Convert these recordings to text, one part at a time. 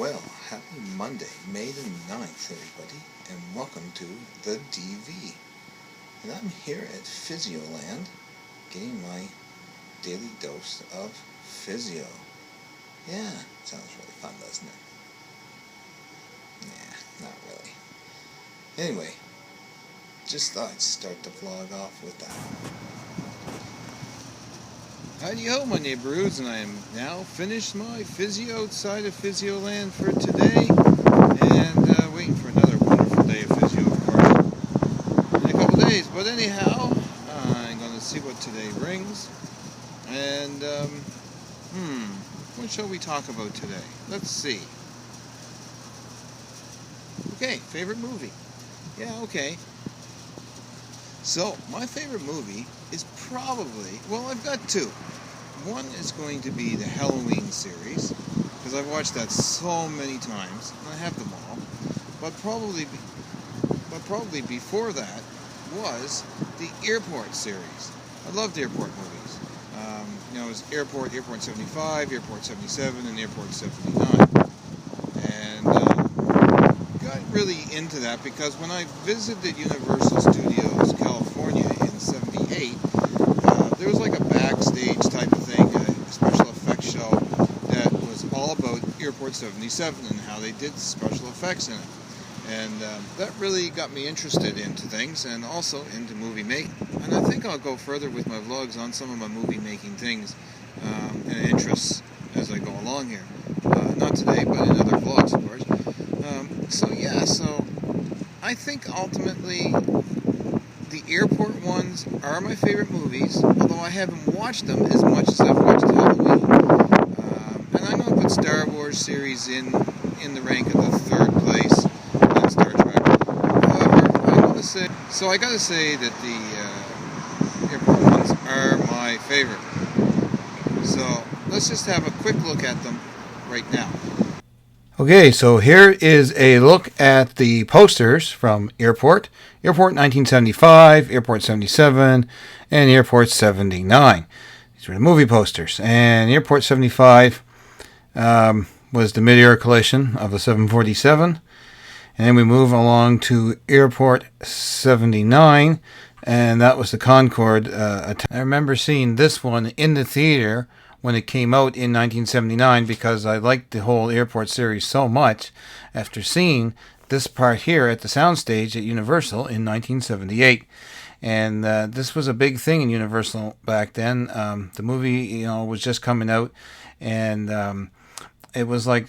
Well, happy Monday, May the 9th, everybody, and welcome to the DV. And I'm here at Physioland, getting my daily dose of physio. Yeah, sounds really fun, doesn't it? Nah, not really. Anyway, just thought I'd start the vlog off with that. Howdy-ho, my neighborhoods, and I am now finished my physio outside of Physioland for today, and waiting for another wonderful day of physio, of course, in a couple days. But anyhow, I'm going to see what today brings, and, what shall we talk about today? Let's see. Okay, favorite movie. Yeah, okay. So, my favorite movie is probably, well, I've got two. One is going to be the Halloween series, because I've watched that so many times, and I have them all. But probably before that was the Airport series. I loved Airport movies. It was Airport 75, Airport 77, and Airport 79. And got really into that because when I visited Universal Studios California in '78, there was like a backstage type of thing, a special effects show that was all about Airport 77 and how they did special effects in it. And that really got me interested into things and also into movie making. And I think I'll go further with my vlogs on some of my movie making things and interests as I go along here. Not today, but in other vlogs, of course. So I think ultimately the Airport ones are my favorite movies, although I haven't watched them as much as I've watched Halloween. And I'm going to put Star Wars series in the rank of the third place in Star Trek. However, I got to say that the Airport ones are my favorite. So let's just have a quick look at them right now. Okay, so here is a look at the posters from Airport. Airport 1975, Airport 77, and Airport 79. These were the movie posters. And Airport 75 was the mid-air collision of the 747. And then we move along to Airport 79, and that was the Concorde attack. I remember seeing this one in the theater when it came out in 1979 because I liked the whole Airport series so much after seeing this part here at the soundstage at Universal in 1978. And this was a big thing in Universal back then. The movie, was just coming out, and it was like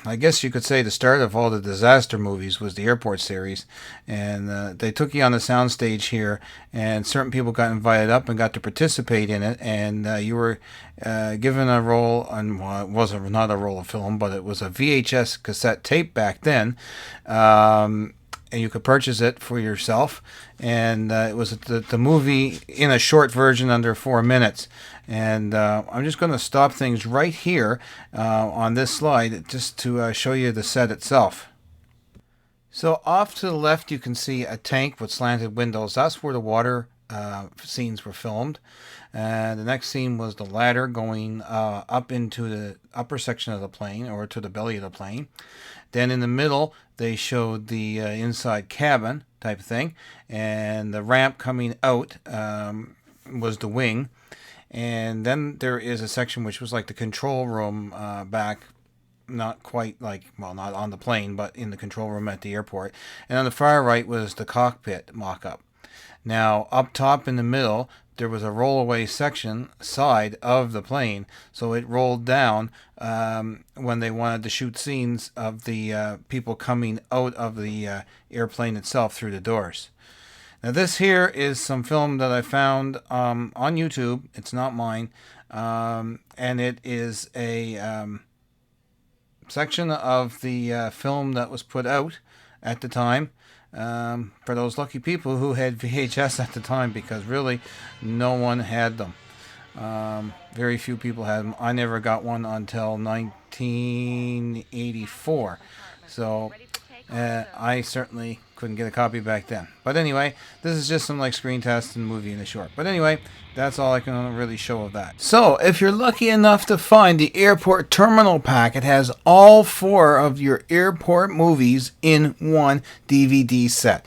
I guess you could say the start of all the disaster movies was the Airport series. And they took you on the soundstage here, and certain people got invited up and got to participate in it. And you were given a role on, well, it was not a roll of film, but it was a VHS cassette tape back then. And you could purchase it for yourself. And it was the movie in a short version under 4 minutes. And I'm just going to stop things right here on this slide just to show you the set itself. So off to the left you can see a tank with slanted windows. That's where the water scenes were filmed. And the next scene was the ladder going up into the upper section of the plane, or to the belly of the plane. Then in the middle they showed the inside cabin type of thing, and the ramp coming out was the wing. And then there is a section which was like the control room back, not quite like, well, not on the plane, but in the control room at the airport. And on the far right was the cockpit mock-up. Now, up top in the middle, there was a rollaway section side of the plane, so it rolled down when they wanted to shoot scenes of the people coming out of the airplane itself through the doors. Now this here is some film that I found on YouTube. It's not mine, and it is a section of the film that was put out at the time for those lucky people who had VHS at the time, because really no one had them. Very few people had them. I never got one until 1984. So I certainly couldn't get a copy back then. But anyway, this is just some like screen test and movie in a short. But anyway, that's all I can really show of that. So if you're lucky enough to find the airport terminal pack, it has all 4 of your airport movies in one DVD set.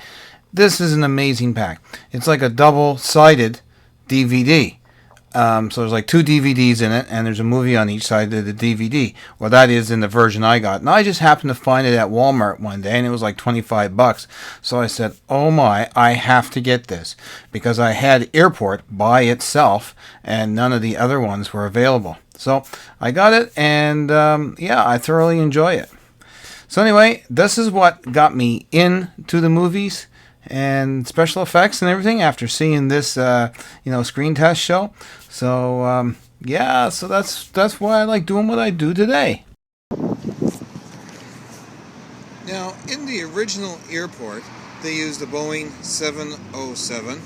This is an amazing pack. It's like a double-sided DVD. So there's like 2 DVDs in it, and there's a movie on each side of the DVD. Well, that is in the version I got. And I just happened to find it at Walmart one day, and it was like $25. So I said, oh my, I have to get this. Because I had Airport by itself, and none of the other ones were available. So I got it, and yeah, I thoroughly enjoy it. So anyway, this is what got me into the movies and special effects and everything after seeing this screen test show. So yeah, so that's why I like doing what I do today. Now, in the original Airport, they used a Boeing 707.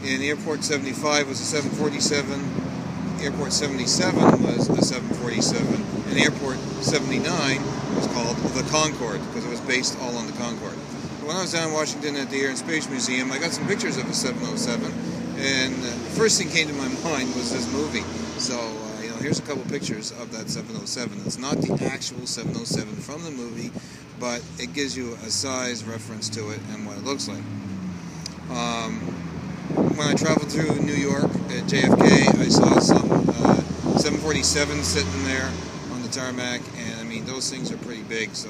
In Airport 75 was a 747. Airport 77 was a 747. And Airport 79 was called the Concorde because it was based all on the Concorde. When I was down in Washington at the Air and Space Museum, I got some pictures of a 707, and the first thing came to my mind was this movie. So, here's a couple pictures of that 707. It's not the actual 707 from the movie, but it gives you a size reference to it and what it looks like. When I traveled through New York at JFK, I saw some 747s sitting there on the tarmac, and I mean, those things are pretty big, so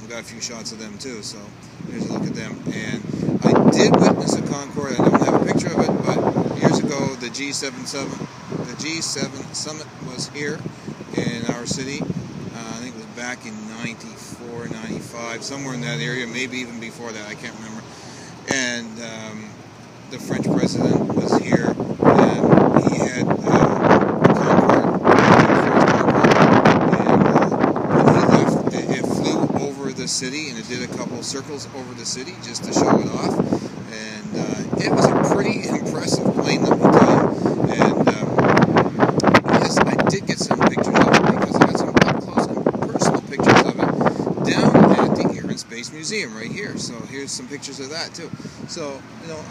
got a few shots of them too, so here's a look at them. And I did witness a Concorde. I don't have a picture of it, but years ago the G7 Summit was here in our city. I think it was back in 94, 95, somewhere in that area, maybe even before that, I can't remember. And the French president was here, and he had city, and it did a couple circles over the city just to show it off, and it was a pretty impressive plane, let me tell you. And yes, I did get some pictures of it because I got some up close and personal pictures of it down at the Air and Space Museum right here. So here's some pictures of that too. So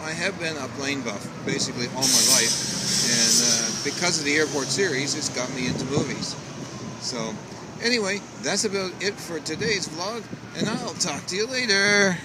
I have been a plane buff basically all my life, and because of the Airport series, it's got me into movies. So anyway, that's about it for today's vlog, and I'll talk to you later.